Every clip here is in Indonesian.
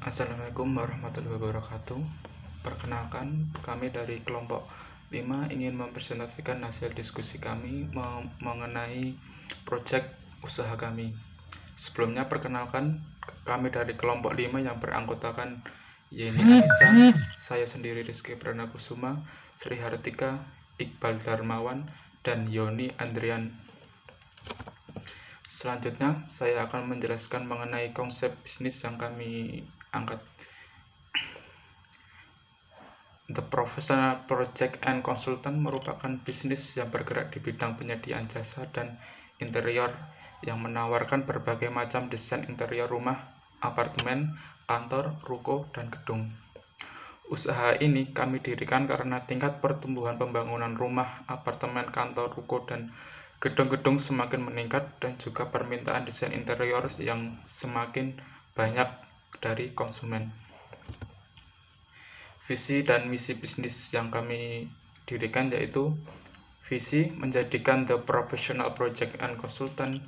Assalamualaikum warahmatullahi wabarakatuh. Perkenalkan, kami dari kelompok 5 ingin mempresentasikan hasil diskusi kami mengenai proyek usaha kami. Sebelumnya perkenalkan, kami dari kelompok 5 yang beranggotakan Yeni Anissa, saya sendiri Rizky Pranakusuma, Sri Hartika, Iqbal Darmawan, dan Yoni Andrian. Selanjutnya, saya akan menjelaskan mengenai konsep bisnis yang kami angkat. The Professional Project and Consultant merupakan bisnis yang bergerak di bidang penyediaan jasa dan interior yang menawarkan berbagai macam desain interior rumah, apartemen, kantor, ruko, dan gedung. Usaha ini kami dirikan karena tingkat pertumbuhan pembangunan rumah, apartemen, kantor, ruko, dan gedung-gedung semakin meningkat dan juga permintaan desain interior yang semakin banyak dari konsumen. Visi dan misi bisnis yang kami dirikan yaitu visi menjadikan The Professional Project and Consultant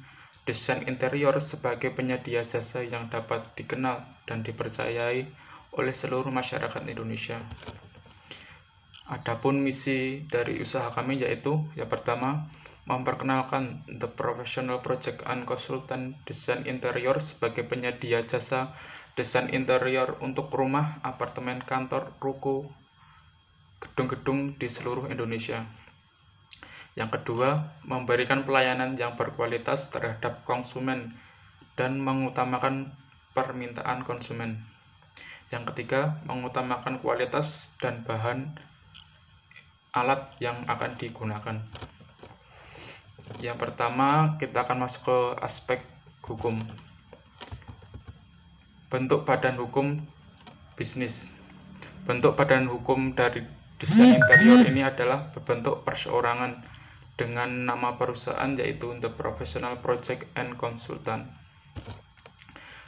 desain interior sebagai penyedia jasa yang dapat dikenal dan dipercayai oleh seluruh masyarakat Indonesia. Adapun misi dari usaha kami yaitu yang pertama, memperkenalkan The Professional Project and Consultant desain interior sebagai penyedia jasa desain interior untuk rumah, apartemen, kantor, ruko, gedung-gedung di seluruh Indonesia. Yang kedua, memberikan pelayanan yang berkualitas terhadap konsumen dan mengutamakan permintaan konsumen. Yang ketiga, mengutamakan kualitas dan bahan alat yang akan digunakan. Yang pertama, kita akan masuk ke aspek hukum. Bentuk badan hukum bisnis. Bentuk badan hukum dari desain interior ini adalah berbentuk perseorangan dengan nama perusahaan yaitu The Professional Project and Consultant.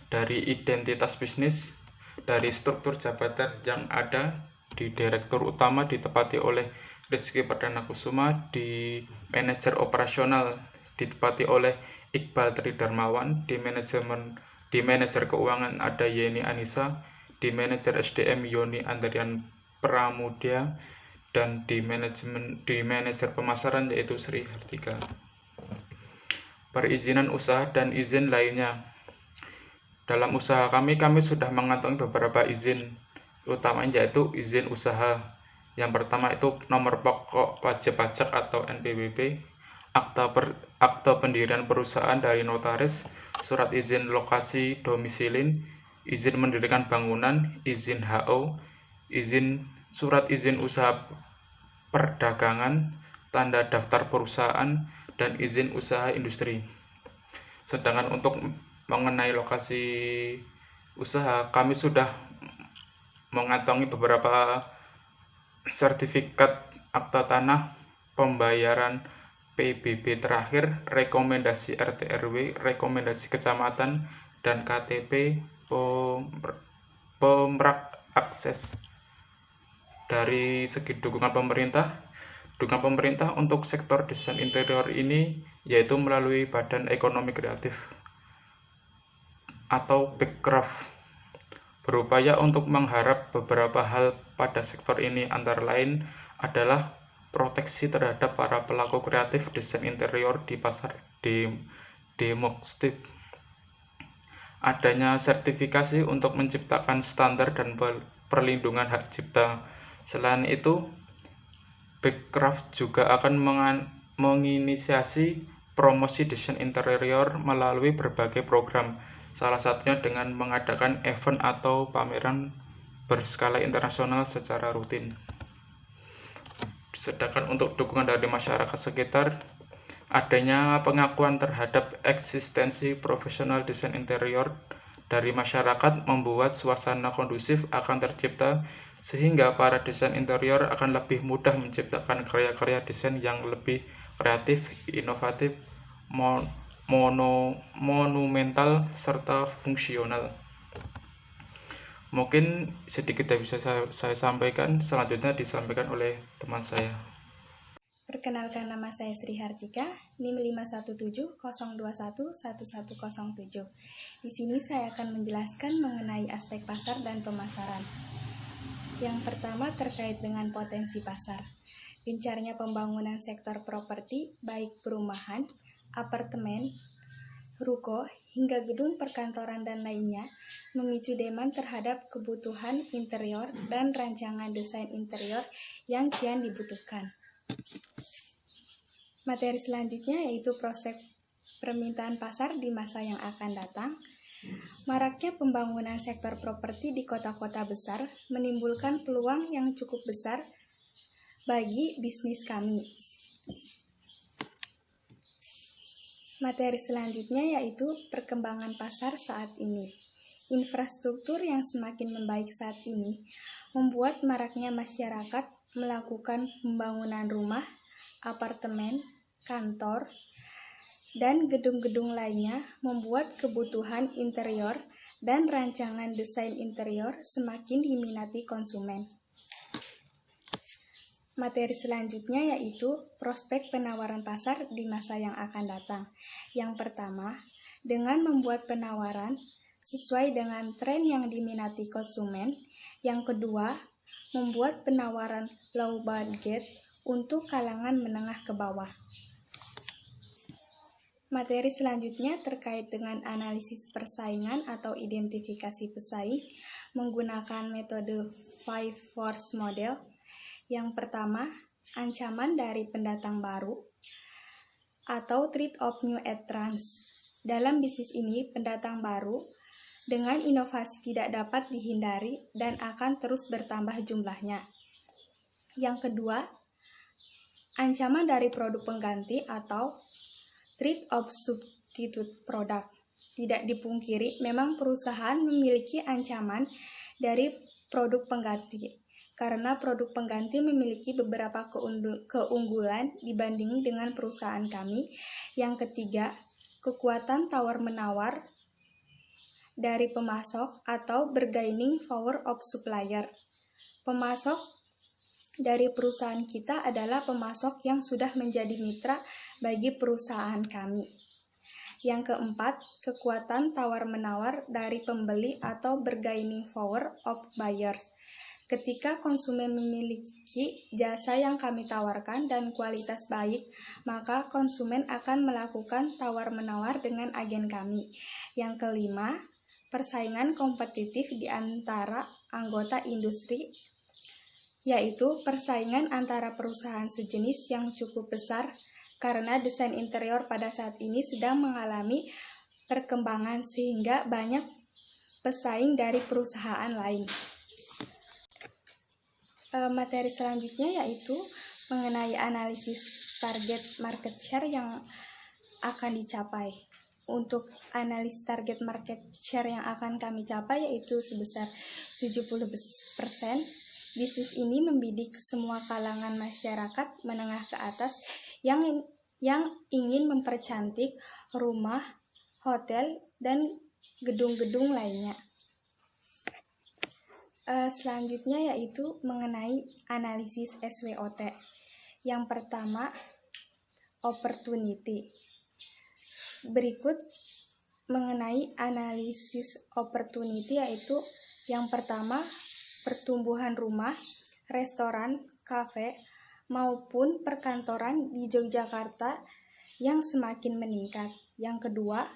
Dari identitas bisnis, dari struktur jabatan yang ada, di direktur utama ditempati oleh Rizky Pranakusuma, di manajer operasional ditempati oleh Iqbal Tri Darmawan, di manajer keuangan ada Yeni Anissa, di manajer SDM Yoni Andrian Pramudia, dan di manajer pemasaran yaitu Sri Hartika. Perizinan usaha dan izin lainnya. Dalam usaha kami sudah mengantongi beberapa izin, utamanya yaitu izin usaha. Yang pertama itu nomor pokok wajib pajak atau NPWP, akta pendirian perusahaan dari notaris, surat izin lokasi domisilin, izin mendirikan bangunan, izin HO, surat izin usaha perdagangan, tanda daftar perusahaan, dan izin usaha industri. Sedangkan untuk mengenai lokasi usaha, kami sudah mengantongi beberapa sertifikat akta tanah, pembayaran PBB terakhir, rekomendasi RT RW, rekomendasi kecamatan, dan KTP pemrak akses. Dari segi dukungan pemerintah untuk sektor desain interior ini yaitu melalui Badan Ekonomi Kreatif atau Bekraf, berupaya untuk mengharap beberapa hal pada sektor ini, antara lain adalah proteksi terhadap para pelaku kreatif desain interior di pasar domestik, adanya sertifikasi untuk menciptakan standar dan perlindungan hak cipta. Selain itu, Bekraf juga akan menginisiasi promosi desain interior melalui berbagai program, salah satunya dengan mengadakan event atau pameran berskala internasional secara rutin. Sedangkan untuk dukungan dari masyarakat sekitar, adanya pengakuan terhadap eksistensi profesional desain interior dari masyarakat membuat suasana kondusif akan tercipta, sehingga para desain interior akan lebih mudah menciptakan karya-karya desain yang lebih kreatif, inovatif, monumental, serta fungsional. Mungkin sedikit yang bisa saya sampaikan, selanjutnya disampaikan oleh teman saya. Perkenalkan, nama saya Sri Hartika, NIM 51702111107. Di sini saya akan menjelaskan mengenai aspek pasar dan pemasaran. Yang pertama terkait dengan potensi pasar. Gencarnya pembangunan sektor properti, baik perumahan, apartemen, ruko, hingga gedung perkantoran dan lainnya, memicu demand terhadap kebutuhan interior dan rancangan desain interior yang kian dibutuhkan. Materi selanjutnya yaitu proses permintaan pasar di masa yang akan datang. Maraknya pembangunan sektor properti di kota-kota besar menimbulkan peluang yang cukup besar bagi bisnis kami. Materi selanjutnya yaitu perkembangan pasar saat ini. Infrastruktur yang semakin membaik saat ini membuat maraknya masyarakat melakukan pembangunan rumah, apartemen, kantor, dan gedung-gedung lainnya, membuat kebutuhan interior dan rancangan desain interior semakin diminati konsumen. Materi selanjutnya yaitu prospek penawaran pasar di masa yang akan datang. Yang pertama, dengan membuat penawaran sesuai dengan tren yang diminati konsumen. Yang kedua, membuat penawaran low budget untuk kalangan menengah ke bawah. Materi selanjutnya terkait dengan analisis persaingan atau identifikasi pesaing menggunakan metode 5 force model. Yang pertama, ancaman dari pendatang baru atau threat of new entrants. Dalam bisnis ini, pendatang baru dengan inovasi tidak dapat dihindari dan akan terus bertambah jumlahnya. Yang kedua, ancaman dari produk pengganti atau threat of substitute product. Tidak dipungkiri, memang perusahaan memiliki ancaman dari produk pengganti, karena produk pengganti memiliki beberapa keunggulan dibanding dengan perusahaan kami. Yang ketiga, kekuatan tawar-menawar dari pemasok atau bargaining power of supplier. Pemasok dari perusahaan kita adalah pemasok yang sudah menjadi mitra bagi perusahaan kami. Yang keempat, kekuatan tawar-menawar dari pembeli atau bargaining power of buyers. Ketika konsumen memiliki jasa yang kami tawarkan dan kualitas baik, maka konsumen akan melakukan tawar-menawar dengan agen kami. Yang kelima, persaingan kompetitif di antara anggota industri, yaitu persaingan antara perusahaan sejenis yang cukup besar, karena desain interior pada saat ini sedang mengalami perkembangan sehingga banyak pesaing dari perusahaan lain. Materi selanjutnya yaitu mengenai analisis target market share yang akan dicapai. Untuk analisis target market share yang akan kami capai yaitu sebesar 70%. Bisnis ini membidik semua kalangan masyarakat menengah ke atas yang ingin mempercantik rumah, hotel, dan gedung-gedung lainnya. Selanjutnya yaitu mengenai analisis SWOT. Yang pertama, opportunity. Berikut mengenai analisis opportunity yaitu yang pertama, pertumbuhan rumah, restoran, kafe, maupun perkantoran di Yogyakarta yang semakin meningkat. Yang kedua,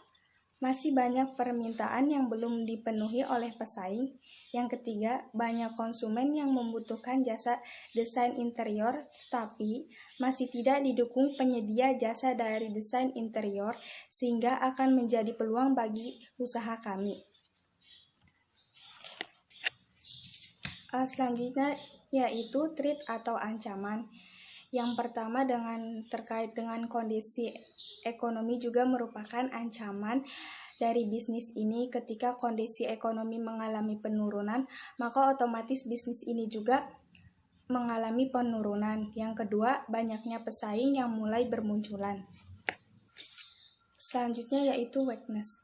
masih banyak permintaan yang belum dipenuhi oleh pesaing. Yang ketiga, banyak konsumen yang membutuhkan jasa desain interior, tapi masih tidak didukung penyedia jasa dari desain interior, sehingga akan menjadi peluang bagi usaha kami. Selanjutnya yaitu threat atau ancaman. Yang pertama terkait dengan kondisi ekonomi juga merupakan ancaman dari bisnis ini. Ketika kondisi ekonomi mengalami penurunan, maka otomatis bisnis ini juga mengalami penurunan. Yang kedua, banyaknya pesaing yang mulai bermunculan. Selanjutnya yaitu weakness.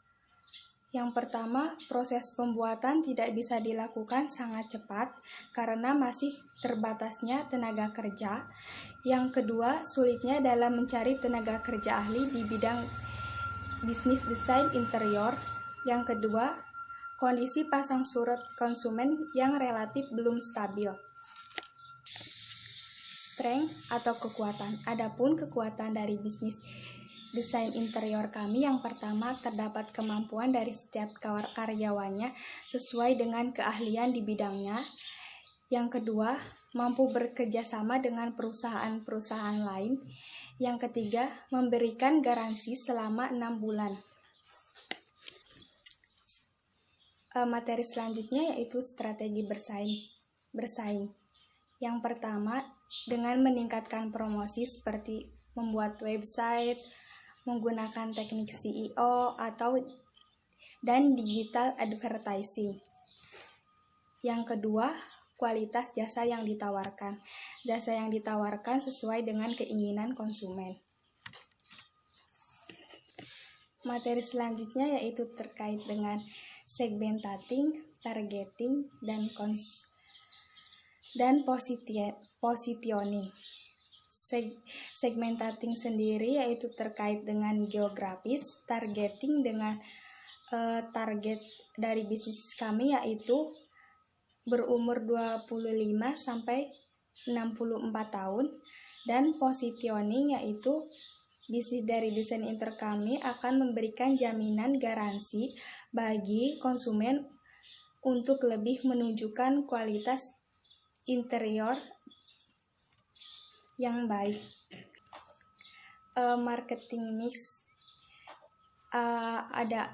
Yang pertama, proses pembuatan tidak bisa dilakukan sangat cepat karena masih terbatasnya tenaga kerja. Yang kedua, sulitnya dalam mencari tenaga kerja ahli di bidang bisnis desain interior. Yang kedua, kondisi pasang surut konsumen yang relatif belum stabil. Strength atau kekuatan. Adapun kekuatan dari bisnis desain interior kami, yang pertama, terdapat kemampuan dari setiap karyawannya sesuai dengan keahlian di bidangnya. Yang kedua, mampu bekerja sama dengan perusahaan-perusahaan lain. Yang ketiga, memberikan garansi selama 6 bulan. Materi selanjutnya yaitu strategi bersaing. Yang pertama, dengan meningkatkan promosi seperti membuat website, menggunakan teknik SEO dan digital advertising. Yang kedua, kualitas jasa yang ditawarkan. Jasa yang ditawarkan sesuai dengan keinginan konsumen. Materi selanjutnya yaitu terkait dengan segmentating, targeting, dan positioning. Segmentating sendiri yaitu terkait dengan geografis, targeting dengan target dari bisnis kami yaitu berumur 25 sampai 64 tahun, dan positioning yaitu bisnis dari desain interior kami akan memberikan jaminan garansi bagi konsumen untuk lebih menunjukkan kualitas interior yang baik. Marketing mix ada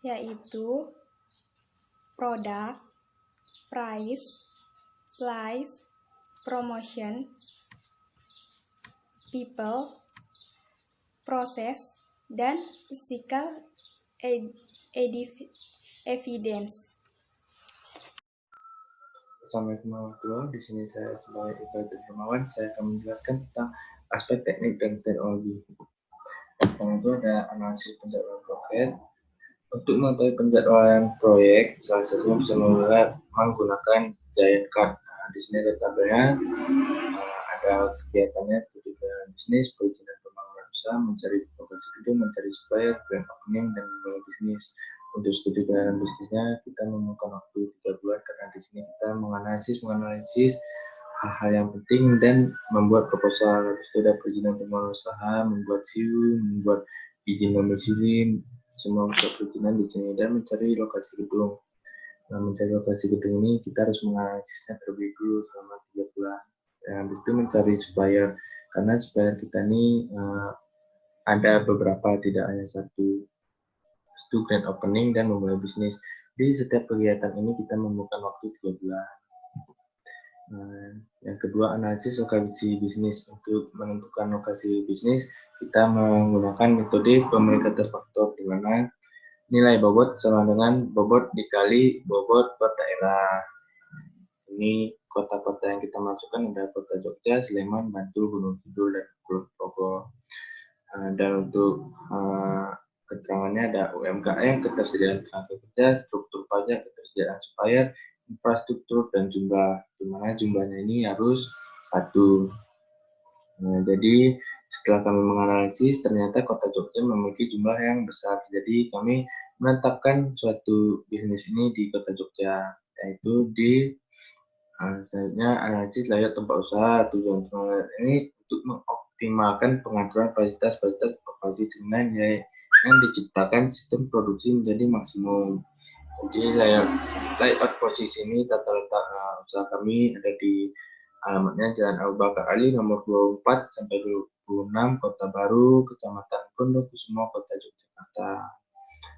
yaitu produk, price, promotion, people, process, dan physical evidence. Assalamualaikum warahmatullahi wabarakatuh. Di sini saya sebagai Iqbal Hermawan, saya akan menjelaskan tentang aspek teknik dan teknologi. Pertama itu ada analisis penjadwalan proyek. Untuk mengetahui penjadwalan proyek, salah satunya bisa menggunakan Giant Card. Di sini ada tabelnya, ada kegiatannya seperti bisnis, perizinan pembangunan usaha, mencari lokasi gedung, mencari supplier, grand opening, dan memulai bisnis. Untuk studi pelayanan bisnisnya kita memerlukan waktu 3 bulan karena di sini kita menganalisis hal-hal yang penting dan membuat proposal. Habis itu ada perizinan pembangunan usaha, membuat SIU, membuat izin domisili, semua perizinan di sini, dan mencari lokasi gedung. Nah, mencari lokasi gedung ini kita harus menganalisisnya terlebih dulu selama 3 bulan. Dan habis itu mencari supplier, karena supplier kita ini ada beberapa, tidak hanya satu. Itu grand opening dan memulai bisnis. Di setiap kegiatan ini kita memerlukan waktu 3 bulan. Yang kedua, analisis lokasi bisnis. Untuk menentukan lokasi bisnis, kita menggunakan metode pemeringkatan faktor, di mana nilai bobot sama dengan bobot dikali bobot per daerah. Ini kota-kota yang kita masukkan ada Kota Jogja, Sleman, Bantul, Gunung Kidul, dan Kulon Progo. Dan untuk keterangannya ada UMKM, ketersediaan tenaga kerja, struktur pajak, ketersediaan supplier, infrastruktur, dan jumlah, di mana jumlahnya ini harus 1. Jadi setelah kami menganalisis, ternyata Kota Jogja memiliki jumlah yang besar. Jadi kami menetapkan suatu bisnis ini di Kota Jogja, yaitu di selanjutnya analisis layout tempat usaha. Tujuan ini untuk mengoptimalkan pengaturan fasilitas operasi semen yang diciptakan sistem produksi menjadi maksimum. Jadi layout posisi ini tata letak usaha kami ada di alamatnya Jalan Abu Bakar Ali nomor 24 sampai 26 Kota Baru, Kecamatan Gondokusumo, Kota Yogyakarta.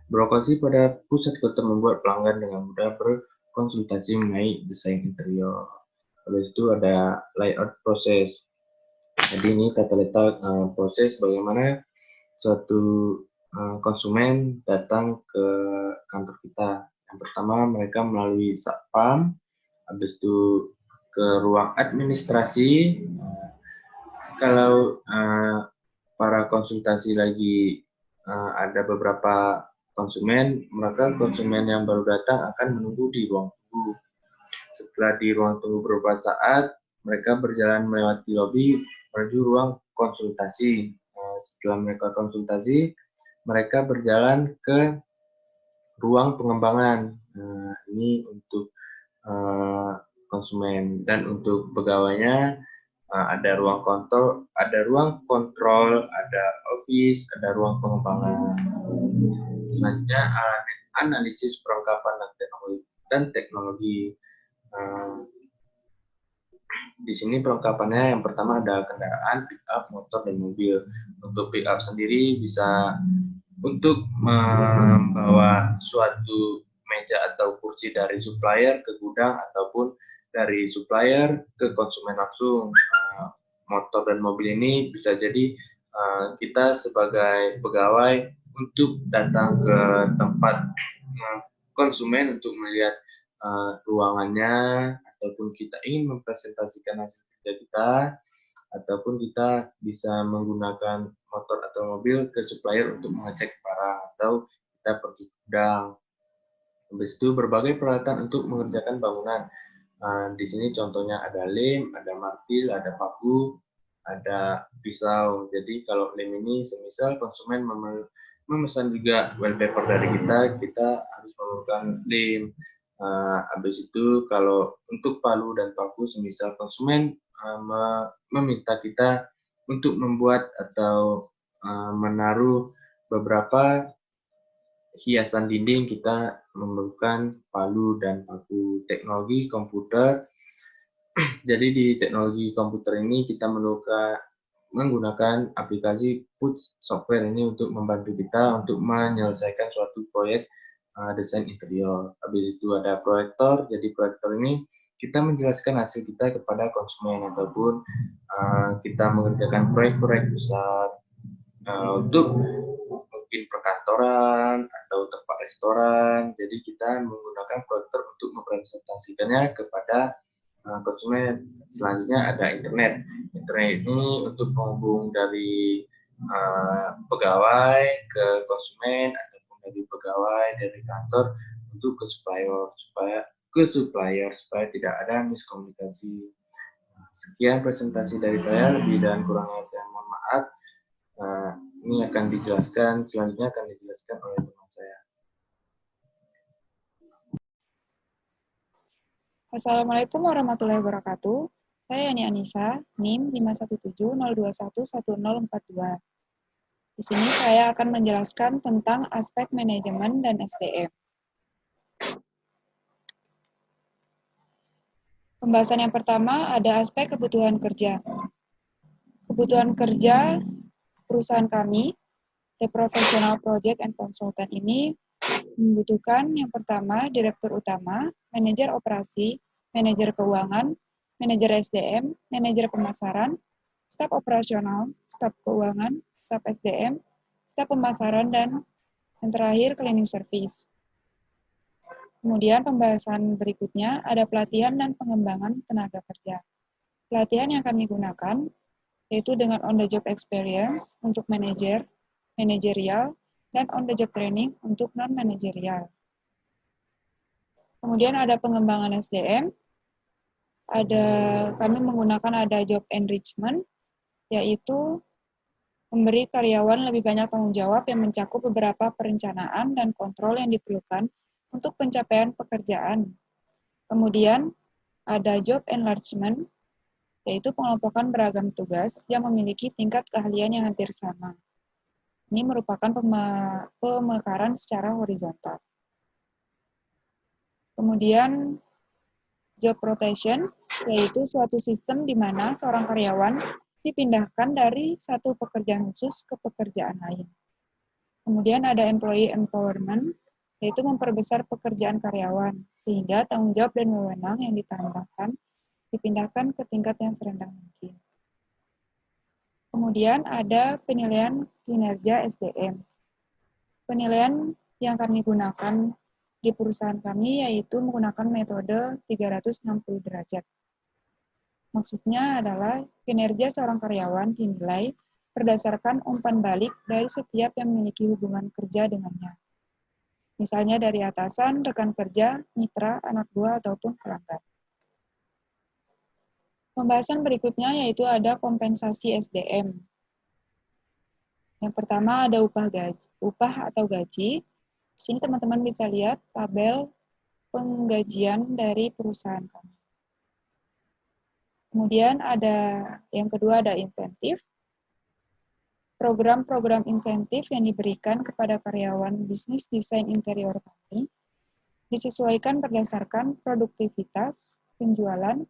Berlokasi pada pusat kota membuat pelanggan dengan mudah berkonsultasi mengenai desain interior. Habis itu ada layout proses. Jadi ini tata letak proses bagaimana suatu konsumen datang ke kantor kita. Yang pertama mereka melalui satpam, habis itu ke ruang administrasi. Kalau para konsultasi lagi ada beberapa konsumen, maka konsumen yang baru datang akan menunggu di ruang tunggu. Setelah di ruang tunggu beberapa saat, mereka berjalan melewati lobi menuju ruang konsultasi. Setelah mereka konsultasi, mereka berjalan ke ruang pengembangan. Ini untuk konsumen, dan untuk pegawainya ada ruang kontrol, ada office, ada ruang pengembangan. Selanjutnya analisis perlengkapan dan teknologi. Di sini perlengkapannya yang pertama ada kendaraan, pick up, motor, dan mobil. Untuk pick up sendiri bisa untuk membawa suatu meja atau kursi dari supplier ke gudang ataupun dari supplier ke konsumen langsung. Motor dan mobil ini bisa jadi kita sebagai pegawai untuk datang ke tempat konsumen untuk melihat ruangannya, ataupun kita ingin mempresentasikan hasil kerja kita, ataupun kita bisa menggunakan motor atau mobil ke supplier untuk mengecek barang, atau kita pergi ke gudang. Habis itu berbagai peralatan untuk mengerjakan bangunan. Di sini contohnya ada lem, ada martil, ada paku, ada pisau. Jadi kalau lem ini semisal konsumen memesan juga wallpaper dari kita harus memerlukan lem. Habis itu kalau untuk palu dan paku semisal konsumen meminta kita untuk membuat atau menaruh beberapa hiasan dinding, kita memerlukan palu dan paku. Teknologi komputer. Jadi di teknologi komputer ini kita menggunakan aplikasi Put software ini untuk membantu kita untuk menyelesaikan suatu proyek desain interior. Habis itu ada proyektor. Jadi proyektor ini kita menjelaskan hasil kita kepada konsumen, ataupun kita mengerjakan proyek-proyek besar untuk mungkin perkantoran atau tempat restoran. Jadi kita menggunakan proyektor untuk mempresentasikannya kepada konsumen. Selanjutnya ada internet. Internet ini untuk menghubung dari pegawai ke konsumen, ataupun dari pegawai dari kantor untuk ke supplier supaya tidak ada miskomunikasi. Sekian presentasi dari saya, lebih dan kurangnya saya mohon maaf. Ini akan dijelaskan, selanjutnya akan dijelaskan oleh teman saya. Assalamualaikum warahmatullahi wabarakatuh. Saya Yani Anissa, NIM 51702211042. Di sini saya akan menjelaskan tentang aspek manajemen dan SDM. Pembahasan yang pertama ada aspek kebutuhan kerja. Kebutuhan kerja perusahaan kami, The Professional Project and Consultant ini membutuhkan yang pertama direktur utama, manajer operasi, manajer keuangan, manajer SDM, manajer pemasaran, staf operasional, staf keuangan, staf SDM, staf pemasaran, dan yang terakhir cleaning service. Kemudian pembahasan berikutnya ada pelatihan dan pengembangan tenaga kerja. Pelatihan yang kami gunakan yaitu dengan on-the-job experience untuk manajer, manajerial, dan on-the-job training untuk non-manajerial. Kemudian ada pengembangan SDM, kami menggunakan ada job enrichment, yaitu memberi karyawan lebih banyak tanggung jawab yang mencakup beberapa perencanaan dan kontrol yang diperlukan untuk pencapaian pekerjaan. Kemudian ada job enlargement, yaitu pengelompokan beragam tugas yang memiliki tingkat keahlian yang hampir sama. Ini merupakan pemekaran secara horizontal. Kemudian job rotation, yaitu suatu sistem di mana seorang karyawan dipindahkan dari satu pekerjaan khusus ke pekerjaan lain. Kemudian ada employee empowerment, yaitu memperbesar pekerjaan karyawan, sehingga tanggung jawab dan wewenang yang ditambahkan dipindahkan ke tingkat yang serendah mungkin. Kemudian ada penilaian kinerja SDM. Penilaian yang kami gunakan di perusahaan kami yaitu menggunakan metode 360 derajat. Maksudnya adalah kinerja seorang karyawan dinilai berdasarkan umpan balik dari setiap yang memiliki hubungan kerja dengannya. Misalnya dari atasan, rekan kerja, mitra, anak buah, ataupun pelanggan. Pembahasan berikutnya yaitu ada kompensasi SDM. Yang pertama ada upah atau gaji. Di sini teman-teman bisa lihat tabel penggajian dari perusahaan kami. Kemudian yang kedua ada insentif. Program-program insentif yang diberikan kepada karyawan bisnis desain interior kami disesuaikan berdasarkan produktivitas, penjualan,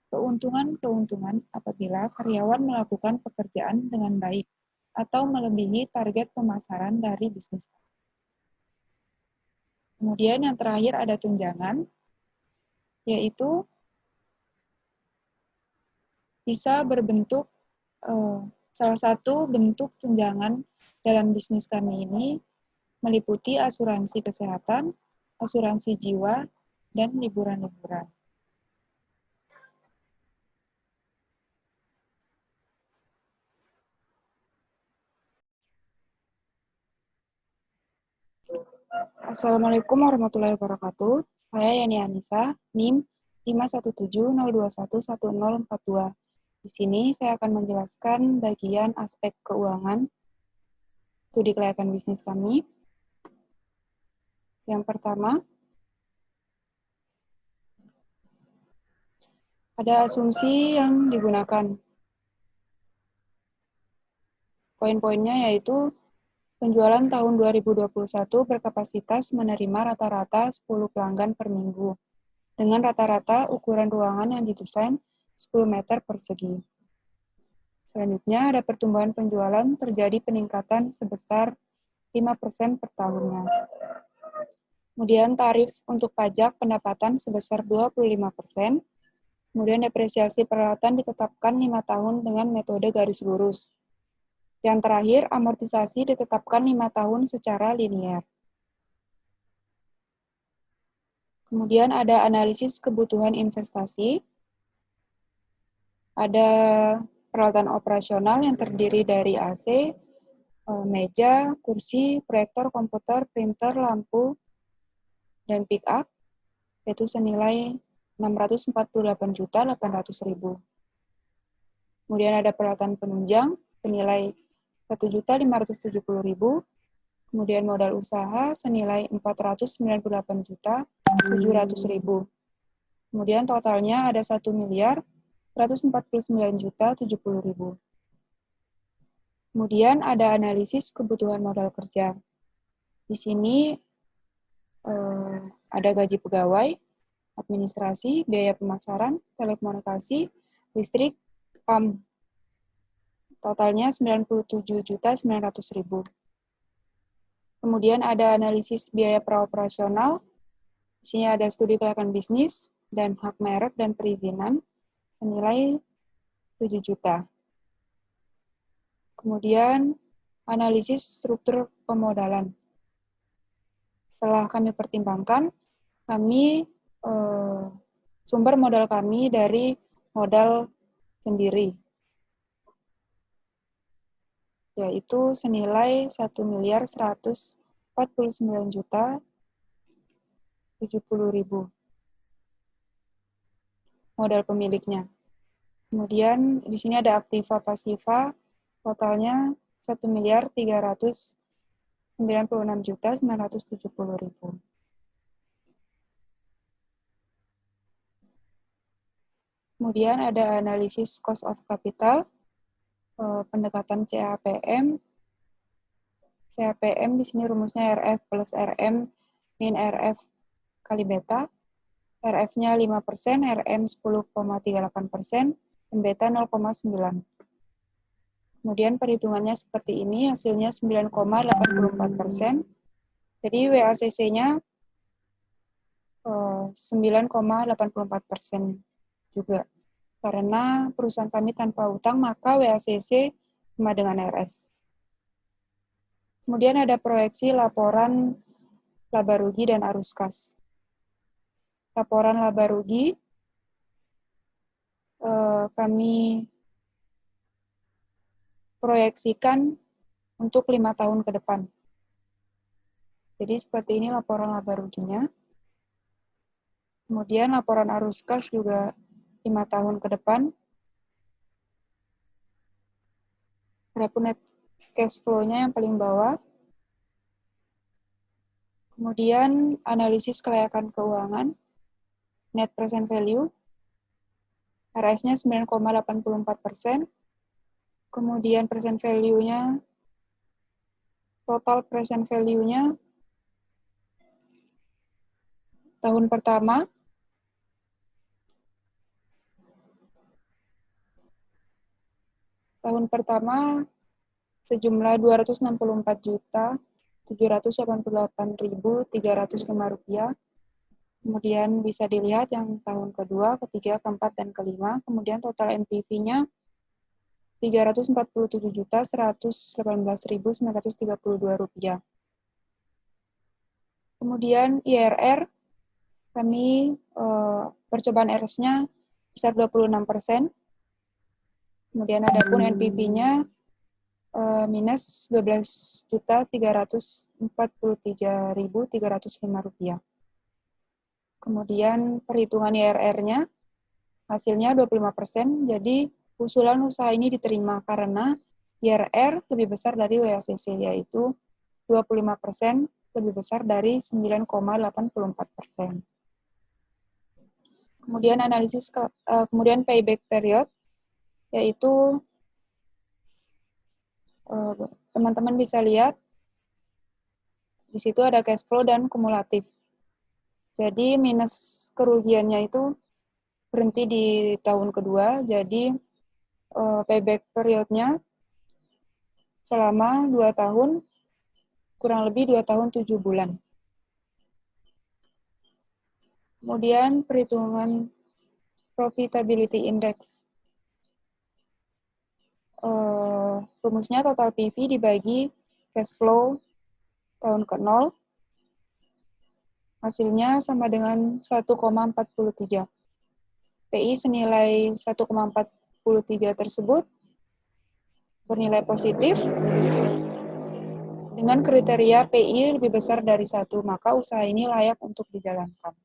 keuntungan apabila karyawan melakukan pekerjaan dengan baik atau melebihi target pemasaran dari bisnis. Kemudian yang terakhir ada tunjangan, yaitu bisa berbentuk, salah satu bentuk tunjangan dalam bisnis kami ini meliputi asuransi kesehatan, asuransi jiwa, dan liburan-liburan. Assalamualaikum warahmatullahi wabarakatuh. Saya Yani Anissa, NIM 51702111042. Di sini saya akan menjelaskan bagian aspek keuangan studi kelayakan bisnis kami. Yang pertama, ada asumsi yang digunakan. Poin-poinnya yaitu penjualan tahun 2021 berkapasitas menerima rata-rata 10 pelanggan per minggu, dengan rata-rata ukuran ruangan yang didesain 10 meter persegi. Selanjutnya, ada pertumbuhan penjualan terjadi peningkatan sebesar 5% per tahunnya. Kemudian tarif untuk pajak pendapatan sebesar 25%. Kemudian depresiasi peralatan ditetapkan 5 tahun dengan metode garis lurus. Yang terakhir, amortisasi ditetapkan 5 tahun secara linear. Kemudian ada analisis kebutuhan investasi. Ada peralatan operasional yang terdiri dari AC, meja, kursi, proyektor, komputer, printer, lampu, dan pick up, yaitu senilai 648.800.000. Kemudian ada peralatan penunjang senilai 1.570.000. Kemudian modal usaha senilai 498.700.000. Kemudian totalnya ada 1.149.070.000. Kemudian ada analisis kebutuhan modal kerja. Di sini ada gaji pegawai, administrasi, biaya pemasaran, telekomunikasi, listrik, PAM. Totalnya 97.900.000. Kemudian ada analisis biaya praoperasional. Di sini ada studi kelayakan bisnis dan hak merek dan perizinan senilai 7 juta. Kemudian analisis struktur pemodalan. Setelah kami pertimbangkan, sumber modal kami dari modal sendiri, yaitu senilai 1.149.070.000 modal pemiliknya. Kemudian di sini ada aktiva pasiva, totalnya 1.396.970.000. Kemudian ada analisis cost of capital, pendekatan CAPM. CAPM di sini rumusnya RF plus RM min RF kali beta. RF-nya 5%, RM 10,38%, dan beta 0,9. Kemudian perhitungannya seperti ini, hasilnya 9,84%. Jadi WACC-nya 9,84% juga. Karena perusahaan kami tanpa utang, maka WACC sama dengan RS. Kemudian ada proyeksi laporan laba rugi dan arus kas. Laporan laba rugi kami proyeksikan untuk 5 tahun ke depan. Jadi seperti ini laporan laba ruginya. Kemudian laporan arus kas juga 5 tahun ke depan Adapun net cash flow-nya yang paling bawah. Kemudian analisis kelayakan keuangan, net present value, RS-nya 9,84%, kemudian present value-nya, total present value-nya tahun pertama sejumlah Rp264.788.305. Kemudian bisa dilihat yang tahun kedua, ketiga, keempat, dan kelima. Kemudian total NPV-nya Rp347.118.932. Kemudian IRR, kami percobaan RS-nya besar 26%. Kemudian adapun NPV-nya minus Rp12.343.305. Kemudian perhitungan IRR-nya hasilnya 25%, jadi usulan usaha ini diterima karena IRR lebih besar dari WACC, yaitu 25% lebih besar dari 9,84%. Kemudian kemudian payback period, yaitu teman-teman bisa lihat di situ ada cash flow dan kumulatif. Jadi minus kerugiannya itu berhenti di tahun kedua, jadi payback periodnya selama 2 tahun, kurang lebih 2 tahun 7 bulan. Kemudian perhitungan profitability index. Rumusnya total PV dibagi cash flow tahun ke-0, hasilnya sama dengan 1,43. PI senilai 1,43 tersebut bernilai positif. Dengan kriteria PI lebih besar dari 1, maka usaha ini layak untuk dijalankan.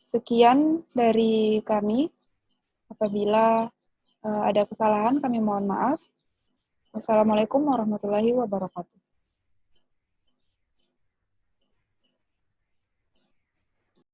Sekian dari kami. Apabila ada kesalahan, kami mohon maaf. Wassalamualaikum warahmatullahi wabarakatuh.